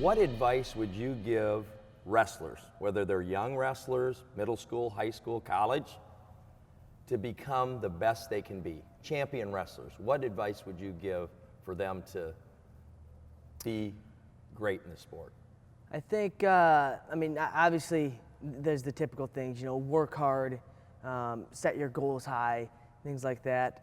What advice would you give wrestlers, whether they're young wrestlers, middle school, high school, college, to become the best they can be? Champion wrestlers, what advice would you give for them to be great in the sport? I think, obviously there's the typical things, work hard, set your goals high, things like that.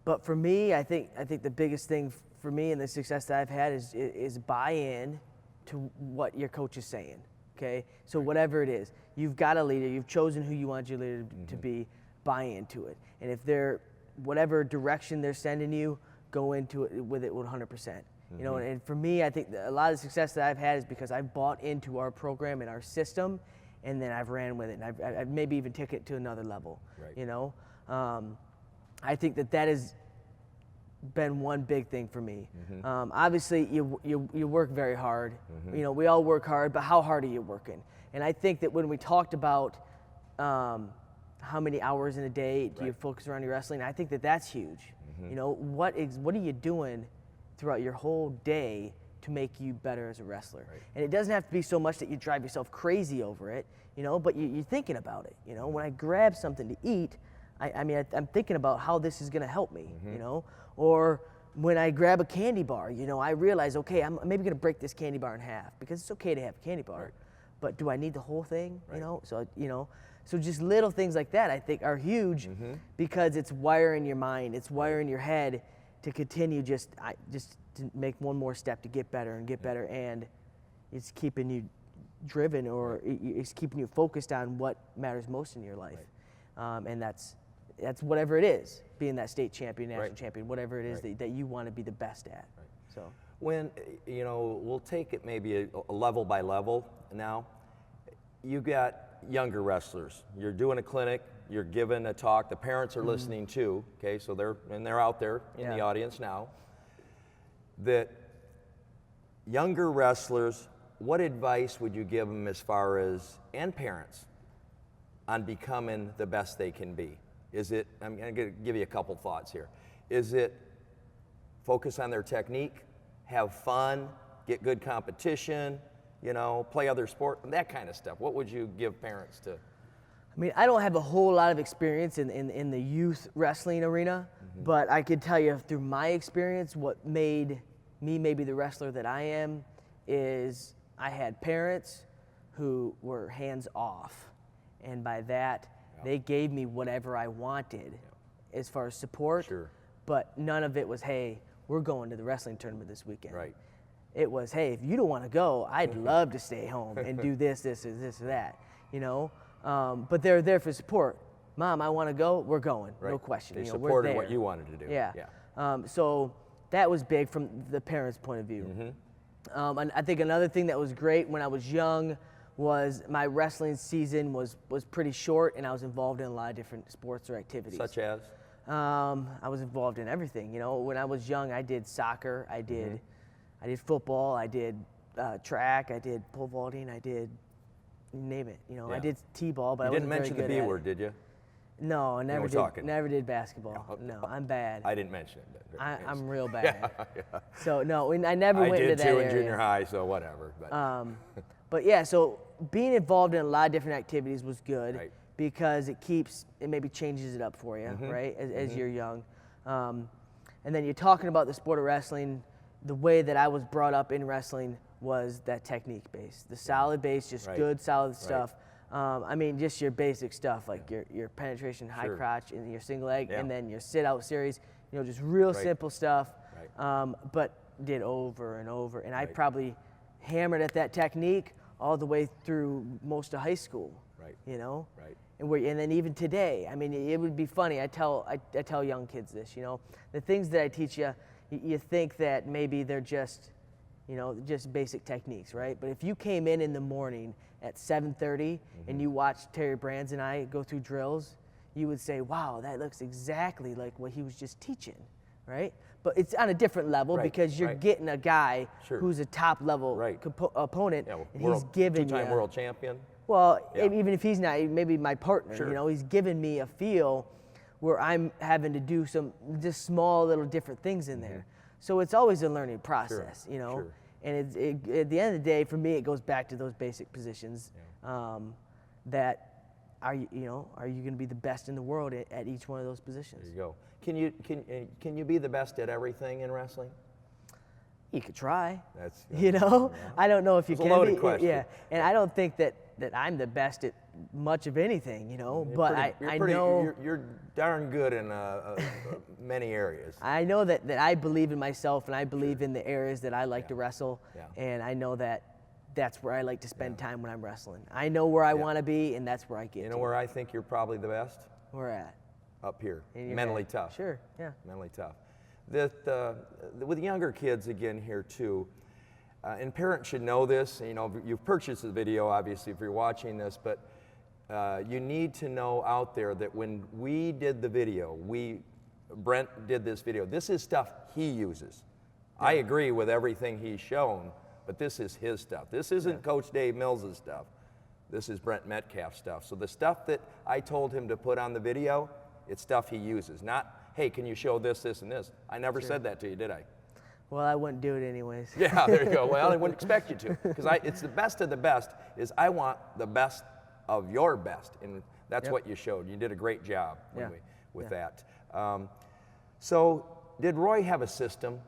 But for me, I think the biggest thing for me and the success that I've had is buy-in to what your coach is saying, okay? So whatever it is, you've got a leader, you've chosen who you want your leader to be, buy into it. And if they're, whatever direction they're sending you, go into it with it 100%. And for me, I think a lot of the success that I've had is because I've bought into our program and our system, and then I've ran with it, and I've maybe even taken it to another level, I think that has been one big thing for me. Obviously, you work very hard. We all work hard, but how hard are you working? And I think that when we talked about how many hours in a day do you focus around your wrestling, I think that that's huge. What are you doing throughout your whole day to make you better as a wrestler? And it doesn't have to be so much that you drive yourself crazy over it, but you're thinking about it. When I grab something to eat, I'm thinking about how this is going to help me, or when I grab a candy bar, I realize, okay, I'm maybe going to break this candy bar in half, because it's okay to have a candy bar, but do I need the whole thing? So just little things like that I think are huge, because it's wiring your mind, it's wiring your head to continue just to make one more step to get better and get better, and it's keeping you driven, or it's keeping you focused on what matters most in your life. And that's whatever it is, being that state champion, national champion, whatever it is that you want to be the best at. So when, we'll take it maybe a level by level now. You got younger wrestlers. You're doing a clinic, you're giving a talk, the parents are listening too, okay, so they're out there in the audience now. That younger wrestlers, what advice would you give them as far as, and parents, on becoming the best they can be? Is it, I'm going to give you a couple thoughts here. Is it focus on their technique, have fun, get good competition, play other sport, that kind of stuff? What would you give parents to? I don't have a whole lot of experience in the youth wrestling arena, but I could tell you through my experience, what made me maybe the wrestler that I am is I had parents who were hands off. And by that, they gave me whatever I wanted as far as support, but none of it was, hey, we're going to the wrestling tournament this weekend. It was, hey, if you don't want to go, I'd love to stay home and do this, or that, but they're there for support. Mom, I want to go, we're going, no question. They supported what you wanted to do. So that was big from the parents' point of view. And I think another thing that was great when I was young was my wrestling season was pretty short, and I was involved in a lot of different sports or activities. Such as? I was involved in everything. When I was young, I did soccer, I did football, I did track, I did pole vaulting, I did, you name it. I did t-ball, but I wasn't very good at it. You didn't mention the B word, did you? No, I never did basketball. No, I'm bad. I didn't mention it. I'm real bad. So no, I never went into that area. I did too in junior high, so whatever. But yeah, so being involved in a lot of different activities was good, because it maybe changes it up for you, right, as you're young. And then you're talking about the sport of wrestling. The way that I was brought up in wrestling was that technique base, the solid base, just good, solid stuff. Just your basic stuff, like your penetration, high crotch, and your single leg, and then your sit-out series, just real simple stuff, but did over and over. And I probably hammered at that technique all the way through most of high school, and then even today, it would be funny. I tell young kids this, the things that I teach you, you think that maybe they're just basic techniques, right? But if you came in the morning at 7:30 and you watched Terry Brands and I go through drills, you would say, wow, that looks exactly like what he was just teaching, right? But it's on a different level, because you're getting a guy who's a top level opponent, and he's giving you two-time world champion. Well, even if he's not, maybe my partner, he's giving me a feel where I'm having to do some just small little different things in there. So it's always a learning process, And at the end of the day, for me, it goes back to those basic positions. That are you going to be the best in the world at each one of those positions? There you go. Can you be the best at everything in wrestling? You could try. That's Yeah. I don't know if you It's a can loaded be. question. Yeah, and I don't think that I'm the best at much of anything. But I know you're darn good in many areas. I know that I believe in myself, and I believe in the areas that I like to wrestle, and I know that that's where I like to spend time when I'm wrestling. I know where I want to be, and that's where I get. You know where I think you're probably the best? Where at? Up here. In your Mentally head. tough. Sure. Yeah. Mentally tough. With younger kids again here too, and parents should know this. You've purchased the video, obviously, if you're watching this, but you need to know out there that when we did the video, Brent did this video. This is stuff he uses. I agree with everything he's shown, but this is his stuff. This isn't Coach Dave Mills' stuff. This is Brent Metcalf stuff. So the stuff that I told him to put on the video, it's stuff he uses. Not, hey, can you show this, this, and this? I never said that to you, did I? Well, I wouldn't do it anyways. Yeah, there you go. Well, I wouldn't expect you to, because it's the best of the best. I want the best of your best, and that's what you showed. You did a great job with that. So, did Roy have a system?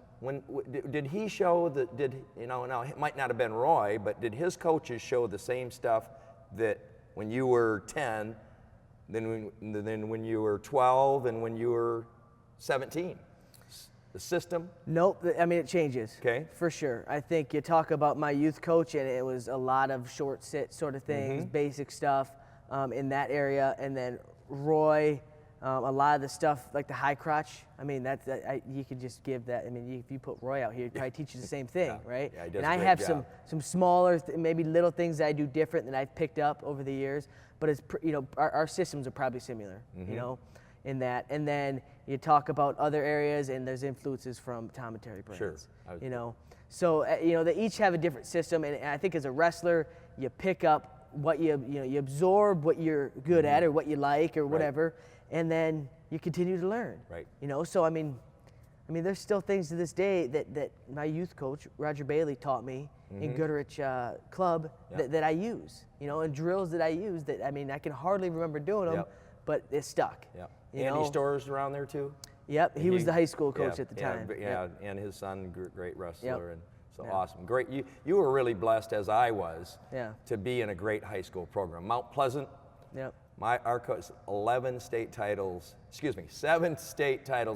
Did he show that? Now it might not have been Roy, but did his coaches show the same stuff that when you were 10, then when you were 12, and when you were 17? The system? Nope. I mean, it changes. Okay. For sure. I think you talk about my youth coach, and it was a lot of short sit sort of things, basic stuff in that area. And then Roy, a lot of the stuff like the high crotch. I mean, you could just give that. I mean, if you put Roy out here, he'd probably teach you the same thing, right? Yeah, he does and a I great have job. some smaller, maybe little things that I do different that I've picked up over the years. But it's our systems are probably similar, in that. And then you talk about other areas, and there's influences from Tom and Terry Brands. Sure. So they each have a different system, and I think as a wrestler, you pick up what you absorb what you're good at or what you like or whatever, and then you continue to learn. Right. So I mean, there's still things to this day that my youth coach Roger Bailey taught me in Goodrich Club that I use. And drills that I use that I can hardly remember doing them, but it stuck. Yeah. Andy Storrs around there too? Yep, he was the high school coach at the time. Yeah, and his son, great wrestler, and so awesome. Great. You were really blessed, as I was, to be in a great high school program. Mount Pleasant. Yep. Our coach, 7 state titles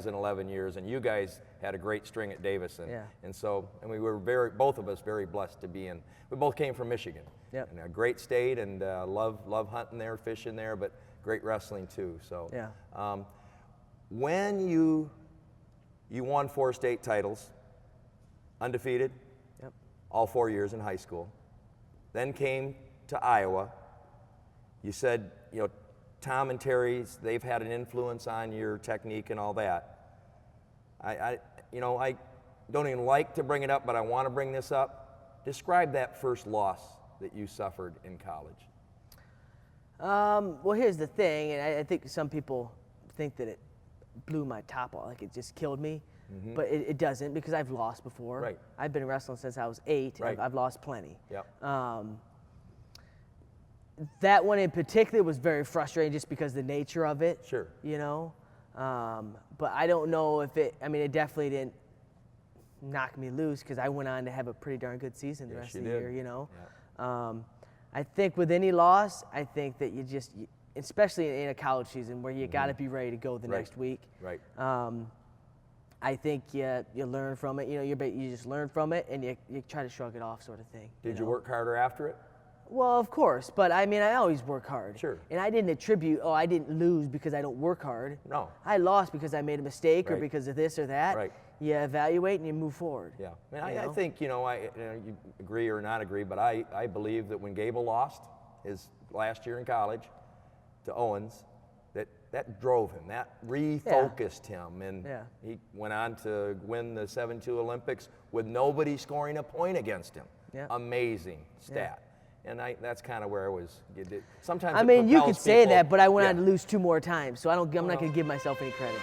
in 11 years, and you guys had a great string at Davison. Yeah. And we were both of us very blessed to be in. We both came from Michigan. Yep. And a great state, and love hunting there, fishing there, but great wrestling too. So, when you won 4 state titles, undefeated, all 4 years in high school, then came to Iowa. You said, Tom and Terry's, they've had an influence on your technique and all that. I don't even like to bring it up, but I want to bring this up. Describe that first loss that you suffered in college. Well, here's the thing, and I think some people think that it blew my top off, like it just killed me, but it doesn't, because I've lost before. Right. I've been wrestling since I was 8. Right. I've lost plenty. Yep. That one in particular was very frustrating just because of the nature of it. Sure. But I don't know if it definitely didn't knock me loose, because I went on to have a pretty darn good season the rest of the year, Yeah. I think with any loss, I think that especially in a college season where you got to be ready to go the next week. Right. I think you learn from it. You just learn from it, and you try to shrug it off, sort of thing. Did you work harder after it? Well, of course, but I always work hard. Sure. And I didn't attribute, I didn't lose because I don't work hard. No. I lost because I made a mistake or Right. because of this or that. Right. You evaluate and you move forward. Yeah. I think, you agree or not agree, but I believe that when Gable lost his last year in college to Owens, that drove him, that refocused him, and he went on to win the 7-2 Olympics with nobody scoring a point against him. Yeah. Amazing stat. And that's kind of where I was. Sometimes you could say people, that, but I went on to lose 2 more times, so I'm not going to give myself any credit.